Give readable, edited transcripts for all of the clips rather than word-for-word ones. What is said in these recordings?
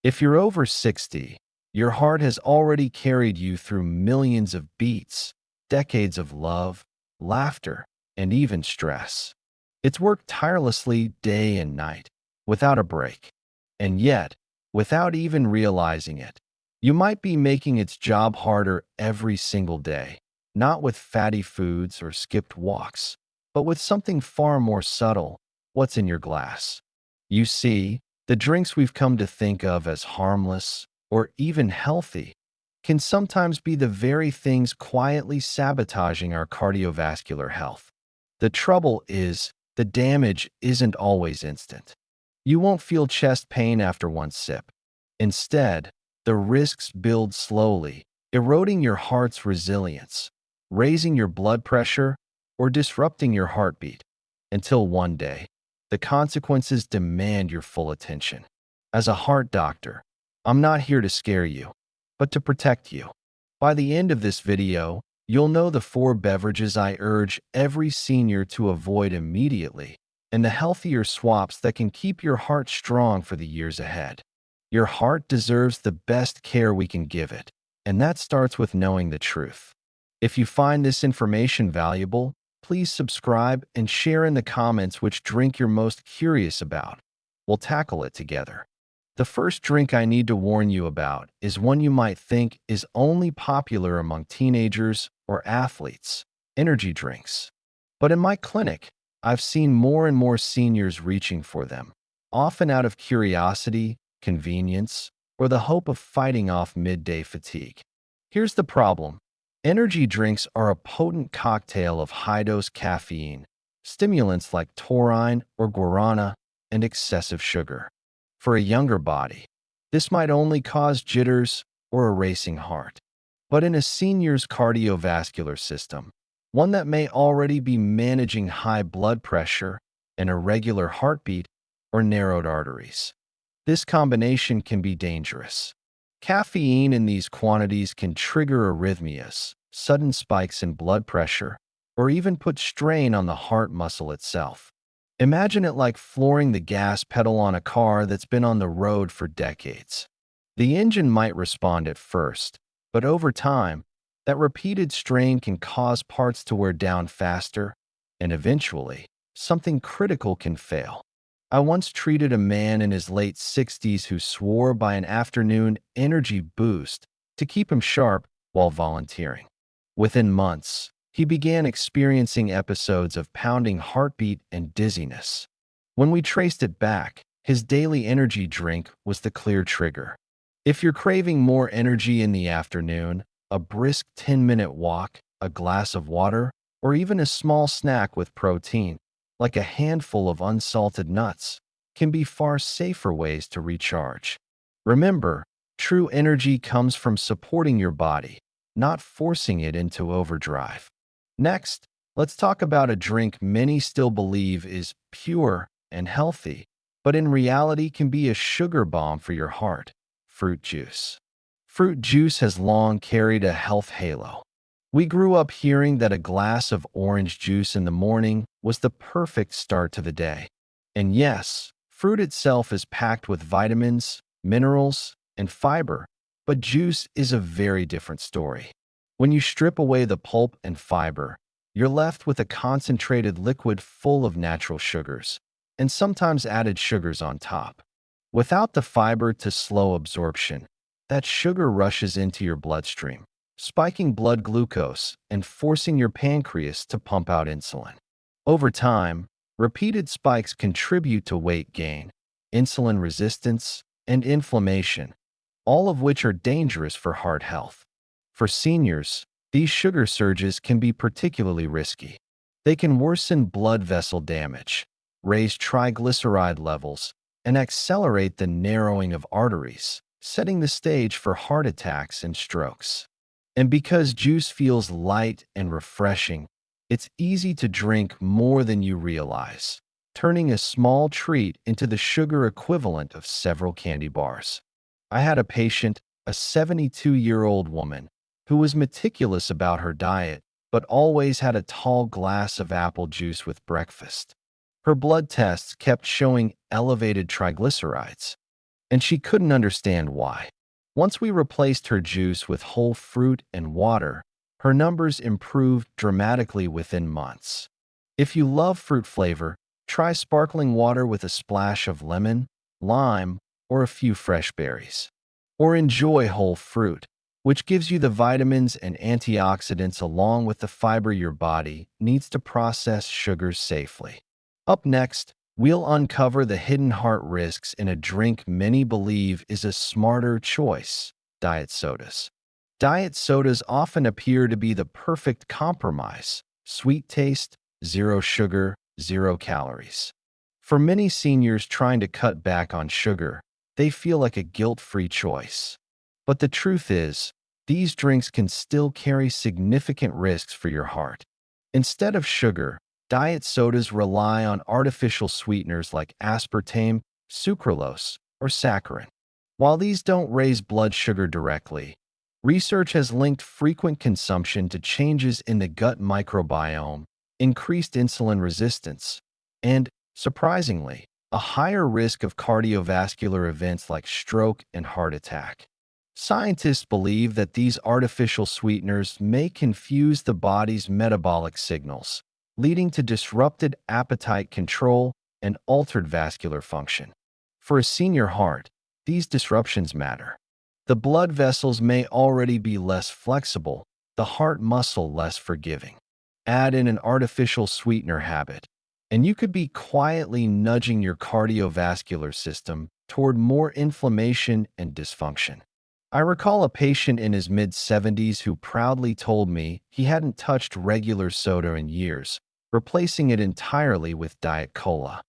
If you're over 60, your heart has already carried you through millions of beats, decades of love, laughter, and even stress. It's worked tirelessly day and night, without a break. And yet, without even realizing it, you might be making its job harder every single day, not with fatty foods or skipped walks, but with something far more subtle: what's in your glass. You see, the drinks we've come to think of as harmless or even healthy can sometimes be the very things quietly sabotaging our cardiovascular health. The trouble is, the damage isn't always instant. You won't feel chest pain after one sip. Instead, the risks build slowly, eroding your heart's resilience, raising your blood pressure, or disrupting your heartbeat, until one day, the consequences demand your full attention. As a heart doctor, I'm not here to scare you, but to protect you. By the end of this video, you'll know the 4 beverages I urge every senior to avoid immediately, and the healthier swaps that can keep your heart strong for the years ahead. Your heart deserves the best care we can give it, and that starts with knowing the truth. If you find this information valuable, please subscribe and share in the comments which drink you're most curious about. We'll tackle it together. The first drink I need to warn you about is one you might think is only popular among teenagers or athletes: energy drinks. But in my clinic, I've seen more and more seniors reaching for them, often out of curiosity, convenience, or the hope of fighting off midday fatigue. Here's the problem: energy drinks are a potent cocktail of high-dose caffeine, stimulants like taurine or guarana, and excessive sugar. For a younger body, this might only cause jitters or a racing heart. But in a senior's cardiovascular system, one that may already be managing high blood pressure, an irregular heartbeat, or narrowed arteries, this combination can be dangerous. Caffeine in these quantities can trigger arrhythmias, sudden spikes in blood pressure, or even put strain on the heart muscle itself. Imagine it like flooring the gas pedal on a car that's been on the road for decades. The engine might respond at first, but over time, that repeated strain can cause parts to wear down faster, and eventually, something critical can fail. I once treated a man in his late 60s who swore by an afternoon energy boost to keep him sharp while volunteering. Within months, he began experiencing episodes of pounding heartbeat and dizziness. When we traced it back, his daily energy drink was the clear trigger. If you're craving more energy in the afternoon, a brisk 10-minute walk, a glass of water, or even a small snack with protein, like a handful of unsalted nuts, can be far safer ways to recharge. Remember, true energy comes from supporting your body, not forcing it into overdrive. Next, let's talk about a drink many still believe is pure and healthy, but in reality can be a sugar bomb for your heart: fruit juice. Fruit juice has long carried a health halo. We grew up hearing that a glass of orange juice in the morning was the perfect start to the day. And yes, fruit itself is packed with vitamins, minerals, and fiber, but juice is a very different story. When you strip away the pulp and fiber, you're left with a concentrated liquid full of natural sugars, and sometimes added sugars on top. Without the fiber to slow absorption, that sugar rushes into your bloodstream, spiking blood glucose and forcing your pancreas to pump out insulin. Over time, repeated spikes contribute to weight gain, insulin resistance, and inflammation, all of which are dangerous for heart health. For seniors, these sugar surges can be particularly risky. They can worsen blood vessel damage, raise triglyceride levels, and accelerate the narrowing of arteries, setting the stage for heart attacks and strokes. And because juice feels light and refreshing, it's easy to drink more than you realize, turning a small treat into the sugar equivalent of several candy bars. I had a patient, a 72-year-old woman, who was meticulous about her diet, but always had a tall glass of apple juice with breakfast. Her blood tests kept showing elevated triglycerides, and she couldn't understand why. Once we replaced her juice with whole fruit and water, her numbers improved dramatically within months. If you love fruit flavor, try sparkling water with a splash of lemon, lime, or a few fresh berries. Or enjoy whole fruit, which gives you the vitamins and antioxidants along with the fiber your body needs to process sugars safely. Up next, we'll uncover the hidden heart risks in a drink many believe is a smarter choice: diet sodas. Diet sodas often appear to be the perfect compromise: sweet taste, zero sugar, zero calories. For many seniors trying to cut back on sugar, they feel like a guilt-free choice. But the truth is, these drinks can still carry significant risks for your heart. Instead of sugar, diet sodas rely on artificial sweeteners like aspartame, sucralose, or saccharin. While these don't raise blood sugar directly, research has linked frequent consumption to changes in the gut microbiome, increased insulin resistance, and, surprisingly, a higher risk of cardiovascular events like stroke and heart attack. Scientists believe that these artificial sweeteners may confuse the body's metabolic signals, leading to disrupted appetite control and altered vascular function. For a senior heart, these disruptions matter. The blood vessels may already be less flexible, the heart muscle less forgiving. Add in an artificial sweetener habit, and you could be quietly nudging your cardiovascular system toward more inflammation and dysfunction. I recall a patient in his mid-70s who proudly told me he hadn't touched regular soda in years, replacing it entirely with Diet Cola.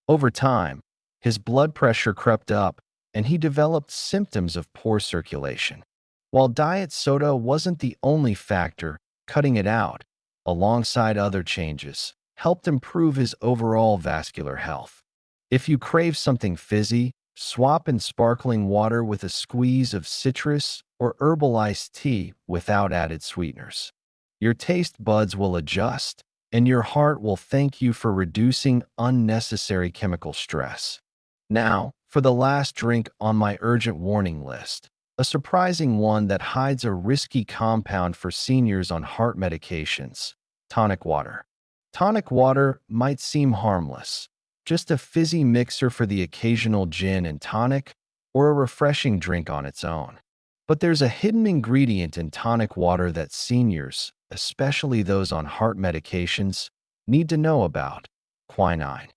Over time, his blood pressure crept up, and he developed symptoms of poor circulation. While diet soda wasn't the only factor, cutting it out, alongside other changes, helped improve his overall vascular health. If you crave something fizzy, swap in sparkling water with a squeeze of citrus or herbal iced tea without added sweeteners. Your taste buds will adjust, and your heart will thank you for reducing unnecessary chemical stress. Now, for the last drink on my urgent warning list, a surprising one that hides a risky compound for seniors on heart medications: tonic water. Tonic water might seem harmless, just a fizzy mixer for the occasional gin and tonic, or a refreshing drink on its own. But there's a hidden ingredient in tonic water that seniors, especially those on heart medications, need to know about: quinine.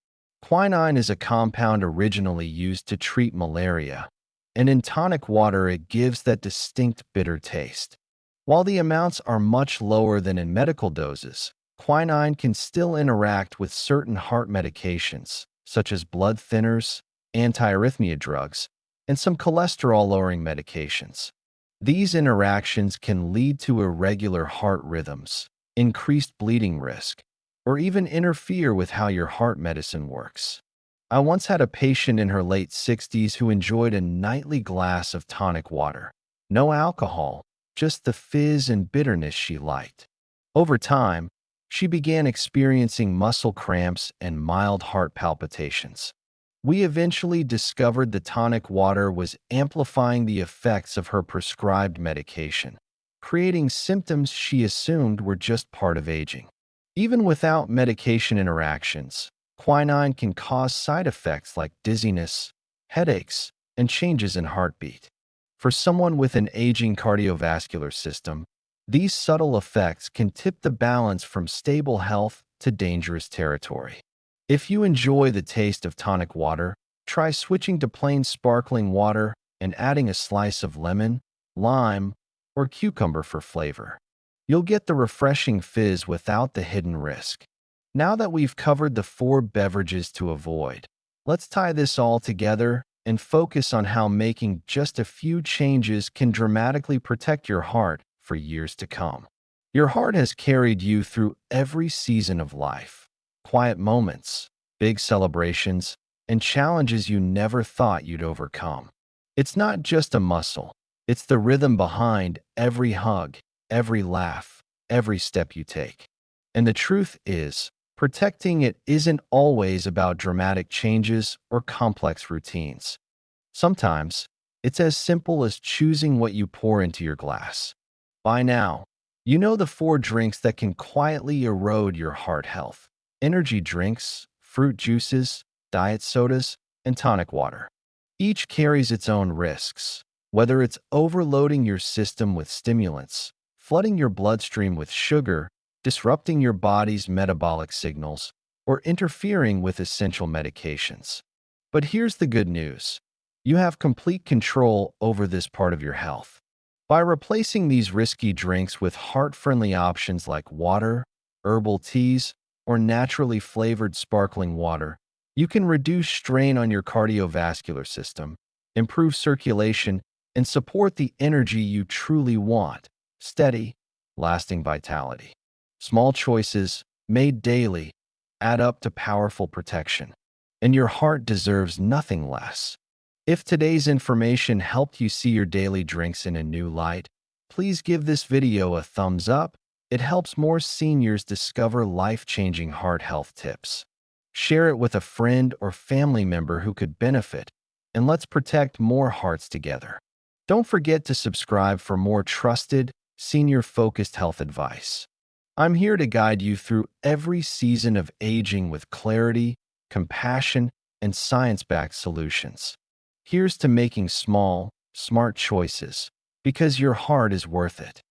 Quinine is a compound originally used to treat malaria, and in tonic water it gives that distinct bitter taste. While the amounts are much lower than in medical doses, quinine can still interact with certain heart medications, such as blood thinners, antiarrhythmia drugs, and some cholesterol-lowering medications. These interactions can lead to irregular heart rhythms, increased bleeding risk, or even interfere with how your heart medicine works. I once had a patient in her late 60s who enjoyed a nightly glass of tonic water. No alcohol, just the fizz and bitterness she liked. Over time, she began experiencing muscle cramps and mild heart palpitations. We eventually discovered the tonic water was amplifying the effects of her prescribed medication, creating symptoms she assumed were just part of aging. Even without medication interactions, quinine can cause side effects like dizziness, headaches, and changes in heartbeat. For someone with an aging cardiovascular system, these subtle effects can tip the balance from stable health to dangerous territory. If you enjoy the taste of tonic water, try switching to plain sparkling water and adding a slice of lemon, lime, or cucumber for flavor. You'll get the refreshing fizz without the hidden risk. Now that we've covered the 4 beverages to avoid, let's tie this all together and focus on how making just a few changes can dramatically protect your heart for years to come. Your heart has carried you through every season of life: quiet moments, big celebrations, and challenges you never thought you'd overcome. It's not just a muscle, it's the rhythm behind every hug, every laugh, every step you take. And the truth is, protecting it isn't always about dramatic changes or complex routines. Sometimes, it's as simple as choosing what you pour into your glass. By now, you know the four drinks that can quietly erode your heart health: energy drinks, fruit juices, diet sodas, and tonic water. Each carries its own risks, whether it's overloading your system with stimulants, flooding your bloodstream with sugar, disrupting your body's metabolic signals, or interfering with essential medications. But here's the good news: you have complete control over this part of your health. By replacing these risky drinks with heart-friendly options like water, herbal teas, or naturally flavored sparkling water, you can reduce strain on your cardiovascular system, improve circulation, and support the energy you truly want: steady, lasting vitality. Small choices, made daily, add up to powerful protection, and your heart deserves nothing less. If today's information helped you see your daily drinks in a new light, please give this video a thumbs up. It helps more seniors discover life-changing heart health tips. Share it with a friend or family member who could benefit, and let's protect more hearts together. Don't forget to subscribe for more trusted, senior-focused health advice. I'm here to guide you through every season of aging with clarity, compassion, and science-backed solutions. Here's to making small, smart choices, because your heart is worth it.